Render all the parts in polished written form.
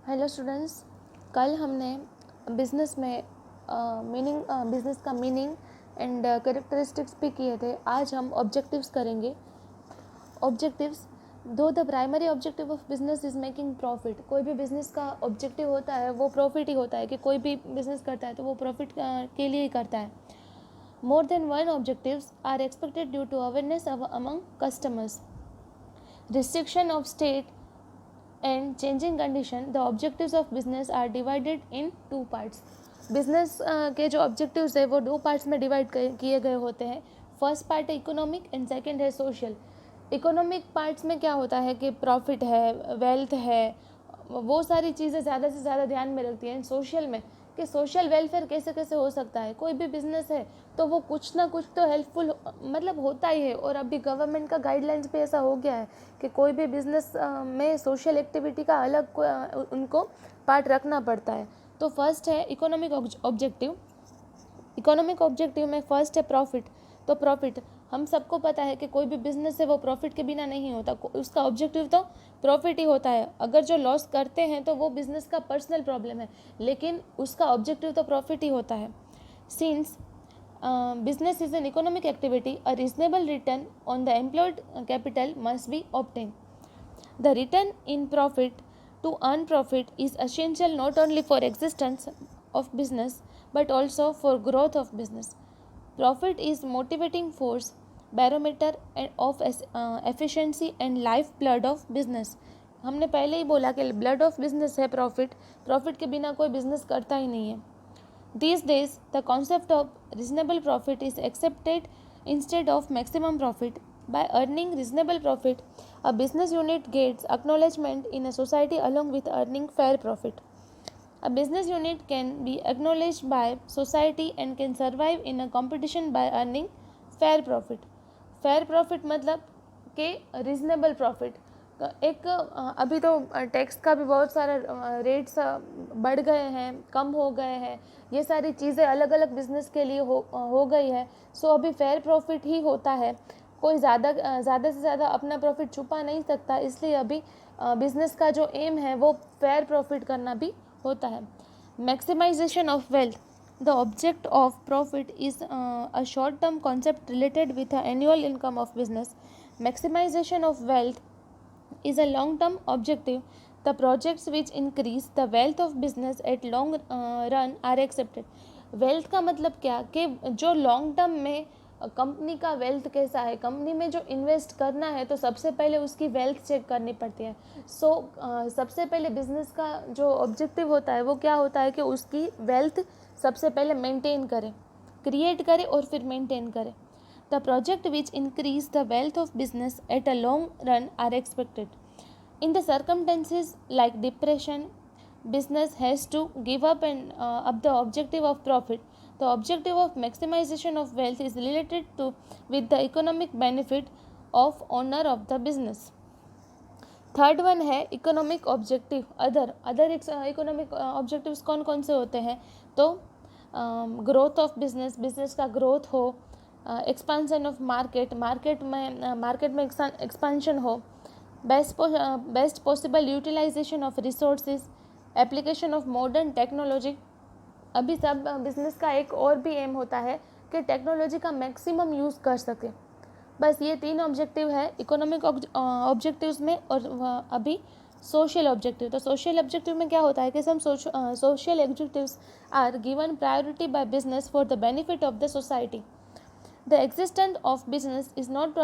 Hello students, कल हमने business में बिज़नेस का मीनिंग एंड कैरेक्टरिस्टिक्स भी किए थे। आज हम ऑब्जेक्टिव्स करेंगे। ऑब्जेक्टिव्स, दो the primary objective of business is making profit. कोई भी बिज़नेस का ऑब्जेक्टिव होता है वो प्रॉफिट ही होता है, कि कोई भी बिज़नेस करता है तो वो प्रॉफिट के लिए ही करता है। More than one objectives are expected due to awareness among customers, restriction of state and changing condition. The objectives of business are divided in two parts. Business के जो ऑब्जेक्टिव्स है वो दो पार्ट्स में डिवाइड किए गए होते हैं। फर्स्ट पार्ट है इकोनॉमिक एंड सेकंड है सोशल। इकोनॉमिक पार्ट्स में क्या होता है कि प्रॉफिट है, वेल्थ है, वो सारी चीज़ें ज़्यादा से ज़्यादा ध्यान में रखती हैं। सोशल में कि सोशल वेलफेयर कैसे कैसे हो सकता है। कोई भी बिजनेस है तो वो कुछ ना कुछ तो हेल्पफुल मतलब होता ही है। और अभी गवर्नमेंट का गाइडलाइंस भी ऐसा हो गया है कि कोई भी बिजनेस में सोशल एक्टिविटी का अलग उनको पार्ट रखना पड़ता है। तो फर्स्ट है इकोनॉमिक ऑब्जेक्टिव। इकोनॉमिक ऑब्जेक्टिव में फर्स्ट है प्रॉफिट। तो प्रॉफिट, हम सबको पता है कि कोई भी बिजनेस है वो प्रॉफिट के बिना नहीं होता। उसका ऑब्जेक्टिव तो प्रॉफिट ही होता है। अगर जो लॉस करते हैं तो वो बिजनेस का पर्सनल प्रॉब्लम है, लेकिन उसका ऑब्जेक्टिव तो प्रॉफिट ही होता है। Since business is an economic activity, a reasonable return on the employed capital must be obtained. The return in profit to earn profit is essential not only for existence of business but also for growth of business. Profit is motivating force, barometer of efficiency and lifeblood of business. हमने पहले ही बोला कि blood of business है profit. Profit के बिना कोई business करता ही नहीं है। These days, the concept of reasonable profit is accepted instead of maximum profit. By earning reasonable profit, a business unit gets acknowledgement in a society along with earning fair profit. A business unit can be acknowledged by society and can survive in a competition by earning fair profit. Fair profit मतलब कि reasonable profit। एक अभी तो tax का भी बहुत सारा rates बढ़ गए हैं, कम हो गए हैं। ये सारी चीज़ें अलग अलग बिजनेस के लिए हो गई है। सो अभी फेयर प्रॉफिट ही होता है। कोई ज़्यादा से ज़्यादा अपना प्रॉफिट छुपा नहीं सकता, इसलिए अभी बिजनेस का जो एम है वो फेयर प्रॉफिट करना भी होता है। Maximisation of wealth, the object of profit is a short term concept related with the annual income of business. Maximisation of wealth is a long-term objective. The projects which increase the wealth of business at long run are accepted. Wealth का मतलब क्या कि जो long term में company का wealth कैसा है, company में जो इन्वेस्ट करना है तो सबसे पहले उसकी वेल्थ चेक करनी पड़ती है। सबसे पहले बिजनेस का जो ऑब्जेक्टिव होता है वो क्या होता है कि उसकी वेल्थ सबसे पहले मेंटेन करे, क्रिएट करे और फिर मेंटेन करे। The project which increase the wealth of business at a long run are expected. In the circumstances like depression, business has to give up the objective of profit. The objective of maximization of wealth is related to with the economic benefit of owner of the business. Third one है economic objective. Other economic objectives कौन कौन से होते हैं? तो growth of business का growth हो, expansion of market में एक्सपांशन हो, best possible utilisation of resources, application of modern technology. अभी सब बिजनेस का एक और भी एम होता है कि टेक्नोलॉजी का मैक्सिमम यूज़ कर सके। बस ये तीन ऑब्जेक्टिव है इकोनॉमिक ऑब्जेक्टिव्स में। और अभी सोशल ऑब्जेक्टिव, तो सोशल ऑब्जेक्टिव में क्या होता है कि some social objectives are given priority by business for the benefit of the society. The existence of business is not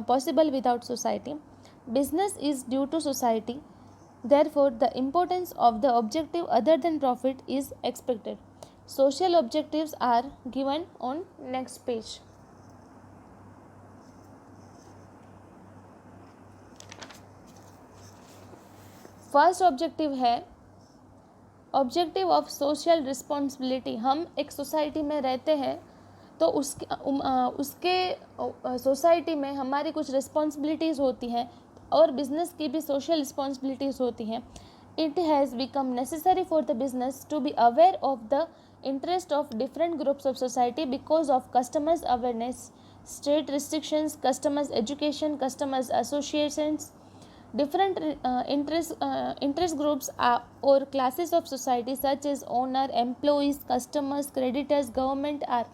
possible without society. Business is due to society. Therefore, the importance of the objective other than profit is expected. Social objectives are given on next page. First objective है objective of social responsibility. हम एक society में रहते हैं तो उसके society में हमारी कुछ रिस्पॉन्सिबिलिटीज़ होती हैं और बिजनेस की भी सोशल रिस्पॉन्सिबिलिटीज़ होती हैं। It has become necessary for the business to be aware of the interest of different groups of society because of customers awareness, state restrictions, customers education, customers associations, Different interest groups or classes of society such as owner, employees, customers, creditors, government are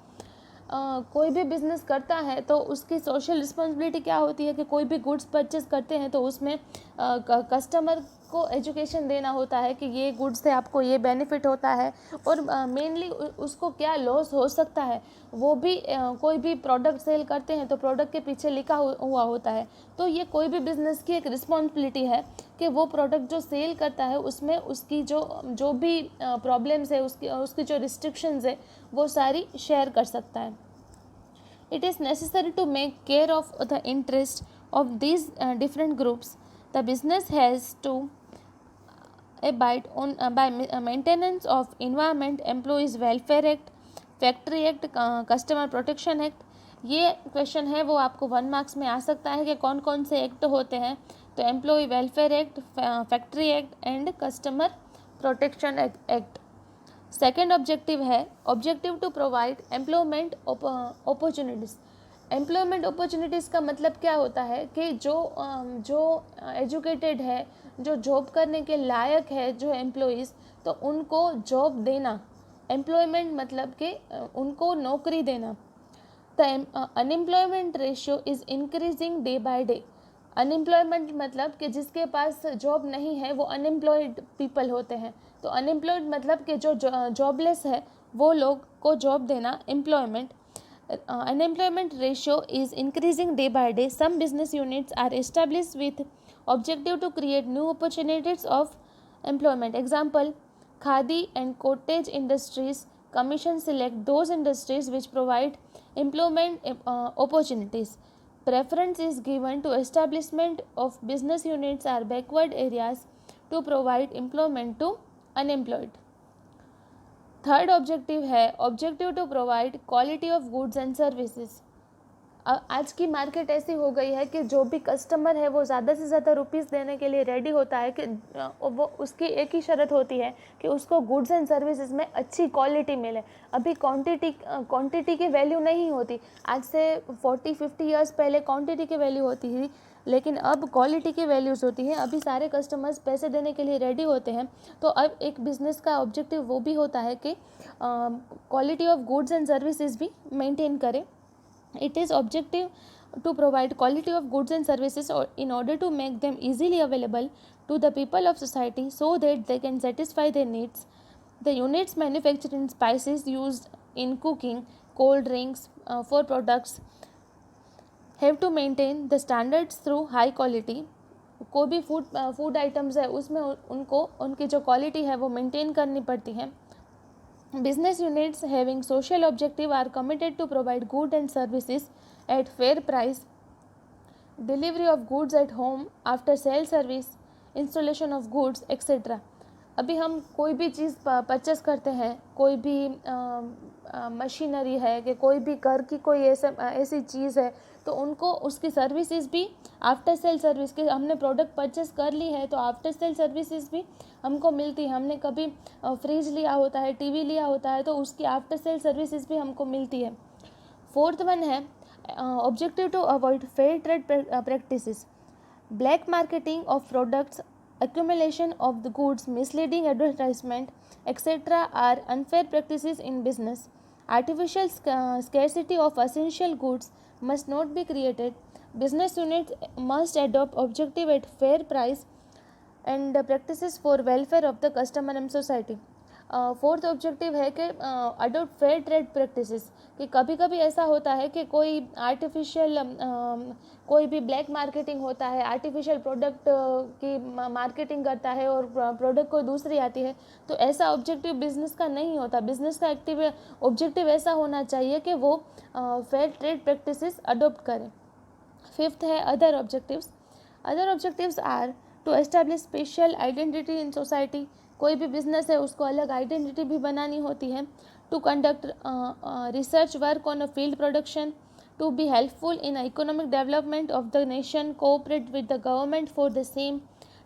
कोई भी business करता है तो उसकी social responsibility क्या होती है कि कोई भी गुड्स परचेज करते हैं तो उसमें कस्टमर को एजुकेशन देना होता है कि ये गुड्स से आपको ये बेनिफिट होता है, और मेनली उसको क्या लॉस हो सकता है वो भी कोई भी प्रोडक्ट सेल करते हैं तो प्रोडक्ट के पीछे लिखा हुआ होता है। तो ये कोई भी बिज़नेस की एक रिस्पॉन्सिबिलिटी है कि वो प्रोडक्ट जो सेल करता है उसमें उसकी जो भी प्रॉब्लम्स है, उसकी जो रिस्ट्रिक्शंस है वो सारी शेयर कर सकता है। It is necessary to make care of the interest of these different groups. The business has to abide on by maintenance of environment, employees welfare act, factory act, customer protection act. ये question है वो आपको 1 marks में आ सकता है कि कौन कौन से एक्ट होते हैं। तो employ welfare act, factory act and customer protection act. Second objective है objective to provide employment opportunities. Employment opportunities का मतलब क्या होता है कि जो एजुकेटेड है, जो जॉब करने के लायक है, जो एम्प्लॉयज़, तो उनको जॉब देना। एम्प्लॉयमेंट मतलब कि उनको नौकरी देना। The unemployment ratio is increasing day by day. Unemployment मतलब कि जिसके पास जॉब नहीं है वो अनएम्प्लॉयड पीपल होते हैं। तो अनएम्प्लॉयड मतलब कि जो जॉबलेस है वो लोग को जॉब देना, employment. Unemployment ratio is increasing day by day. Some business units are establish with objective to create new opportunities of employment. Example, Khadi and cottage industries commission select those industries which provide employment opportunities. Preference is given to establishment of business units or backward areas to provide employment to unemployed. Third objective है objective to provide quality of goods and services. आज की market ऐसी हो गई है कि जो भी कस्टमर है वो ज़्यादा से ज़्यादा रुपीस देने के लिए रेडी होता है कि वो उसकी एक ही शर्त होती है कि उसको गुड्स एंड सर्विसेज में अच्छी क्वालिटी मिले। अभी क्वांटिटी की वैल्यू नहीं होती। आज से 40-50 ईयर्स पहले क्वांटिटी की वैल्यू होती थी, लेकिन अब क्वालिटी की वैल्यूज़ होती हैं। अभी सारे कस्टमर्स पैसे देने के लिए रेडी होते हैं। तो अब एक बिज़नेस का ऑब्जेक्टिव वो भी होता है कि quality of goods and services भी मेंटेन करें। It is objective to provide quality of goods and services in order to make them easily available to the people of society so that they can satisfy their needs. The units manufactured in spices used in cooking, cold drinks, for products have to maintain the standards through high quality. कोई भी food items है उसमें उनको उनकी जो quality है वो maintain करनी पड़ती है। Business units having social objective are committed to provide goods and services at fair price, delivery of goods at home, after sale service, installation of goods, etc. अभी हम कोई भी चीज़ परचेस करते हैं, कोई भी मशीनरी है कि कोई भी घर की कोई ऐसी चीज़ है, तो उनको उसकी सर्विसेज भी आफ्टर सेल सर्विस के, हमने प्रोडक्ट परचेस कर ली है तो आफ्टर सेल सर्विसेज भी हमको मिलती है। हमने कभी फ्रिज लिया होता है, टीवी लिया होता है, तो उसकी आफ्टर सेल सर्विसेज भी हमको मिलती है। फोर्थ वन है objective to avoid fair trade practices. Black marketing of products, accumulation of the goods, misleading advertisement, etc. are unfair practices in business. Artificial scarcity of essential goods must not be created. Business units must adopt objective at fair price and practices for welfare of the customer and society. Fourth objective है कि adopt fair trade practices. कि कभी कभी ऐसा होता है कि कोई आर्टिफिशियल कोई भी ब्लैक मार्केटिंग होता है, आर्टिफिशियल प्रोडक्ट की मार्केटिंग करता है और प्रोडक्ट कोई दूसरी आती है। तो ऐसा ऑब्जेक्टिव बिजनेस का नहीं होता। बिजनेस का ऑब्जेक्टिव ऐसा होना चाहिए कि वो फेयर ट्रेड प्रैक्टिसेस अडोप्ट करें। फिफ्थ है other objectives. Other objectives are to establish special identity in society. कोई भी बिजनेस है उसको अलग आइडेंटिटी भी बनानी होती है। To conduct research work on a field production, to be helpful in economic development of the nation, cooperate with the government for the same,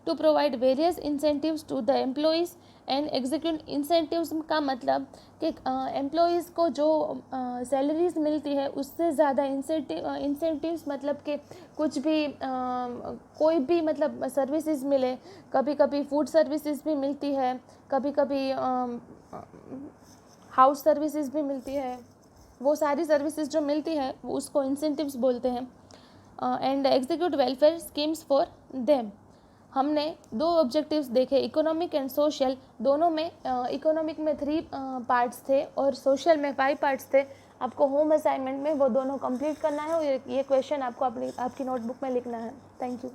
to provide various incentives to the employees and execute incentives का मतलब कि employees को जो salaries मिलती है उससे ज़्यादा incentives मतलब कि कुछ भी कोई भी मतलब सर्विसेज मिले, कभी कभी फूड सर्विसेज भी मिलती है, कभी कभी हाउस सर्विसेज भी मिलती है, वो सारी सर्विसेज जो मिलती है उसको इंसेंटिव्स बोलते हैं। And execute welfare schemes for them. हमने 2 ऑब्जेक्टिव्स देखे, इकोनॉमिक एंड सोशल। दोनों में इकोनॉमिक में 3 पार्ट्स थे और सोशल में 5 पार्ट्स थे। आपको होम असाइनमेंट में वो दोनों कंप्लीट करना है और ये क्वेश्चन आपको आपकी नोटबुक में लिखना है। Thank you.